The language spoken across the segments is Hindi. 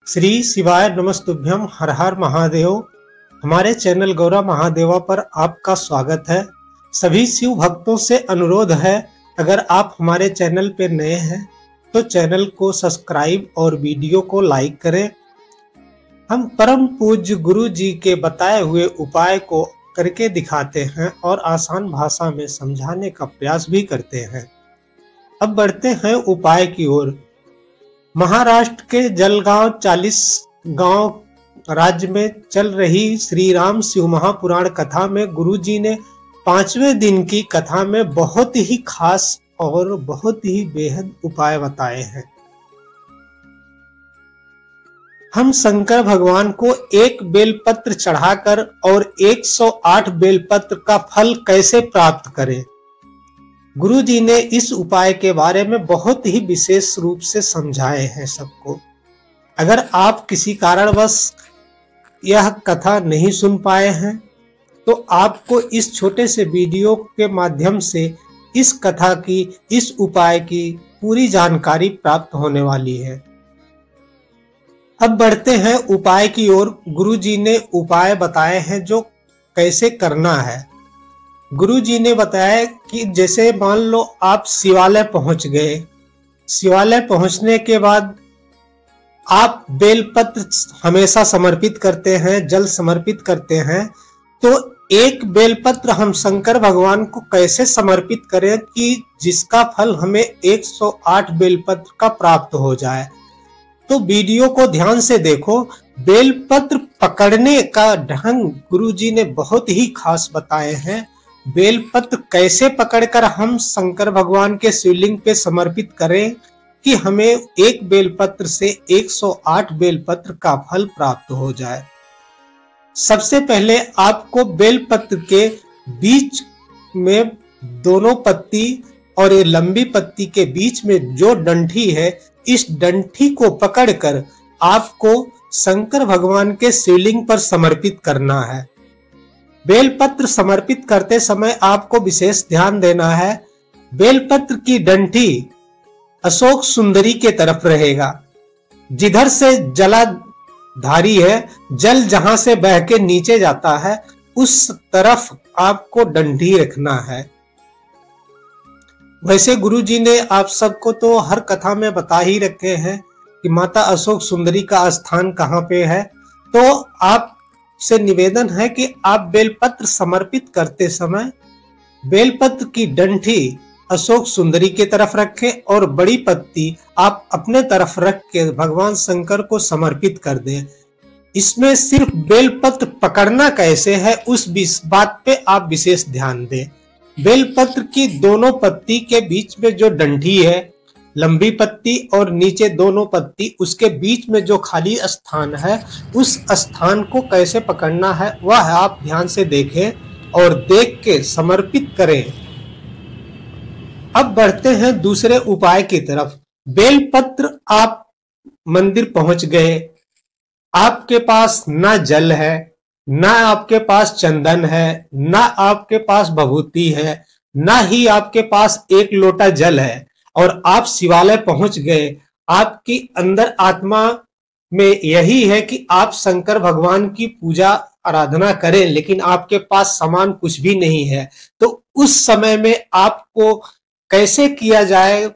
श्री शिवाय नमस्तुभ्यम। हर हर महादेव। हमारे चैनल गौरा महादेवा पर आपका स्वागत है। सभी शिव भक्तों से अनुरोध है, अगर आप हमारे चैनल पे नए हैं तो चैनल को सब्सक्राइब और वीडियो को लाइक करें। हम परम पूज्य गुरु जी के बताए हुए उपाय को करके दिखाते हैं और आसान भाषा में समझाने का प्रयास भी करते हैं। अब बढ़ते हैं उपाय की ओर। महाराष्ट्र के जलगांव 40 गांव राज्य में चल रही श्री राम शिव महापुराण कथा में गुरुजी ने 5वें दिन की कथा में बहुत ही खास और बहुत ही बेहद उपाय बताए हैं। हम शंकर भगवान को एक बेलपत्र चढ़ाकर और 108 बेलपत्र का फल कैसे प्राप्त करें, गुरु जी ने इस उपाय के बारे में बहुत ही विशेष रूप से समझाए हैं सबको। अगर आप किसी कारणवश यह कथा नहीं सुन पाए हैं तो आपको इस छोटे से वीडियो के माध्यम से इस कथा की, इस उपाय की पूरी जानकारी प्राप्त होने वाली है। अब बढ़ते हैं उपाय की ओर। गुरु जी ने उपाय बताए हैं जो कैसे करना है। गुरु जी ने बताया कि जैसे मान लो आप शिवालय पहुंच गए, शिवालय पहुंचने के बाद आप बेलपत्र हमेशा समर्पित करते हैं, जल समर्पित करते हैं, तो एक बेलपत्र हम शंकर भगवान को कैसे समर्पित करें कि जिसका फल हमें 108 बेलपत्र का प्राप्त हो जाए। तो वीडियो को ध्यान से देखो। बेलपत्र पकड़ने का ढंग गुरु जी ने बहुत ही खास बताए हैं। बेलपत्र कैसे पकड़कर हम शंकर भगवान के शिवलिंग पे समर्पित करें कि हमें एक बेलपत्र से 108 बेलपत्र का फल प्राप्त हो जाए। सबसे पहले आपको बेलपत्र के बीच में दोनों पत्ती और ये लंबी पत्ती के बीच में जो डंठी है, इस डंठी को पकड़कर आपको शंकर भगवान के शिवलिंग पर समर्पित करना है। बेलपत्र समर्पित करते समय आपको विशेष ध्यान देना है। बेलपत्र की डंठी अशोक सुंदरी के तरफ रहेगा। जिधर से जलाधारी है, जल जहां से बह के नीचे जाता है, उस तरफ आपको डंठी रखना है। वैसे गुरु जी ने आप सबको तो हर कथा में बता ही रखे हैं कि माता अशोक सुंदरी का स्थान कहाँ पे है। तो आप से निवेदन है कि आप बेलपत्र समर्पित करते समय बेलपत्र की डंठी अशोक सुंदरी के तरफ रखें और बड़ी पत्ती आप अपने तरफ रख के भगवान शंकर को समर्पित कर दें। इसमें सिर्फ बेलपत्र पकड़ना कैसे है उस बात पे आप विशेष ध्यान दें। बेलपत्र की दोनों पत्ती के बीच में जो डंठी है, लंबी पत्ती और नीचे दोनों पत्ती, उसके बीच में जो खाली स्थान है, उस स्थान को कैसे पकड़ना है वह आप ध्यान से देखें और देख के समर्पित करें। अब बढ़ते हैं दूसरे उपाय की तरफ। बेलपत्र आप मंदिर पहुंच गए, आपके पास ना जल है, ना आपके पास चंदन है, ना आपके पास भभूति है, ना ही आपके पास एक लोटा जल है और आप शिवालय पहुंच गए। आपकी अंदर आत्मा में यही है कि आप शंकर भगवान की पूजा आराधना करें, लेकिन आपके पास सामान कुछ भी नहीं है। तो उस समय में आपको कैसे किया जाए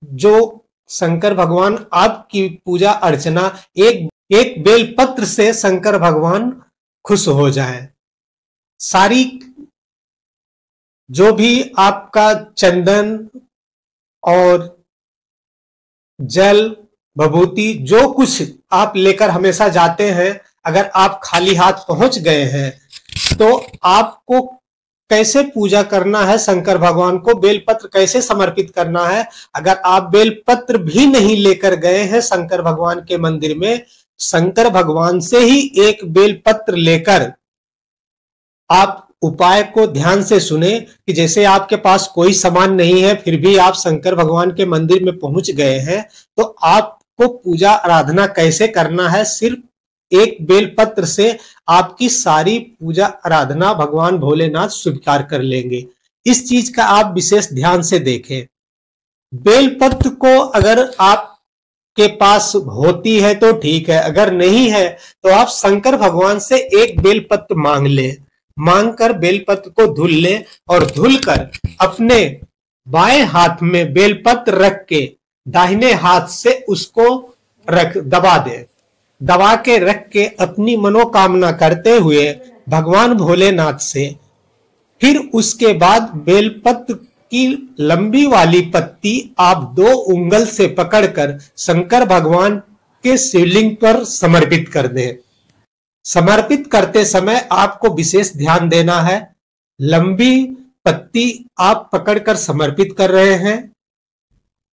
जो शंकर भगवान आपकी पूजा अर्चना एक बेलपत्र से शंकर भगवान खुश हो जाए। सारी जो भी आपका चंदन और जल भभूति जो कुछ आप लेकर हमेशा जाते हैं, अगर आप खाली हाथ पहुंच गए हैं तो आपको कैसे पूजा करना है शंकर भगवान को, बेलपत्र कैसे समर्पित करना है। अगर आप बेलपत्र भी नहीं लेकर गए हैं शंकर भगवान के मंदिर में, शंकर भगवान से ही एक बेलपत्र लेकर आप उपाय को ध्यान से सुने कि जैसे आपके पास कोई सामान नहीं है फिर भी आप शंकर भगवान के मंदिर में पहुंच गए हैं, तो आपको पूजा आराधना कैसे करना है। सिर्फ एक बेलपत्र से आपकी सारी पूजा आराधना भगवान भोलेनाथ स्वीकार कर लेंगे। इस चीज का आप विशेष ध्यान से देखें। बेलपत्र को अगर आप के पास होती है तो ठीक है, अगर नहीं है तो आप शंकर भगवान से एक बेलपत्र मांग ले। मांगकर बेलपत्र को धुल ले और धुलकर अपने बाएं हाथ में बेलपत्र रख के दाहिने हाथ से उसको दबा दे। दबा के रख के अपनी मनोकामना करते हुए भगवान भोलेनाथ से, फिर उसके बाद बेलपत्र की लंबी वाली पत्ती आप 2 उंगल से पकड़कर शंकर भगवान के शिवलिंग पर समर्पित कर दें। समर्पित करते समय आपको विशेष ध्यान देना है। लंबी पत्ती आप पकड़कर समर्पित कर रहे हैं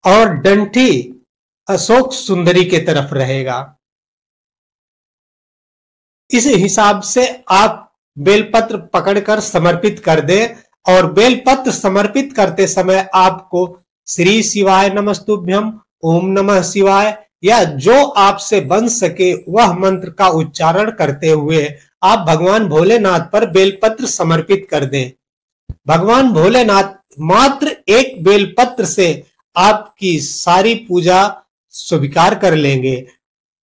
और डंठी अशोक सुंदरी के तरफ रहेगा। इस हिसाब से आप बेलपत्र पकड़कर समर्पित कर दें और बेलपत्र समर्पित करते समय आपको श्री शिवाय नमस्तुभ्यम, ओम नमः शिवाय या जो आपसे बन सके वह मंत्र का उच्चारण करते हुए आप भगवान भोलेनाथ पर बेलपत्र समर्पित कर दें। भगवान भोलेनाथ मात्र एक बेलपत्र से आपकी सारी पूजा स्वीकार कर लेंगे।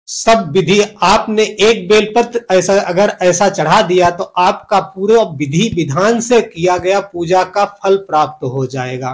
सब विधि आपने एक बेलपत्र ऐसा चढ़ा दिया तो आपका पूरा विधि विधान से किया गया पूजा का फल प्राप्त हो जाएगा।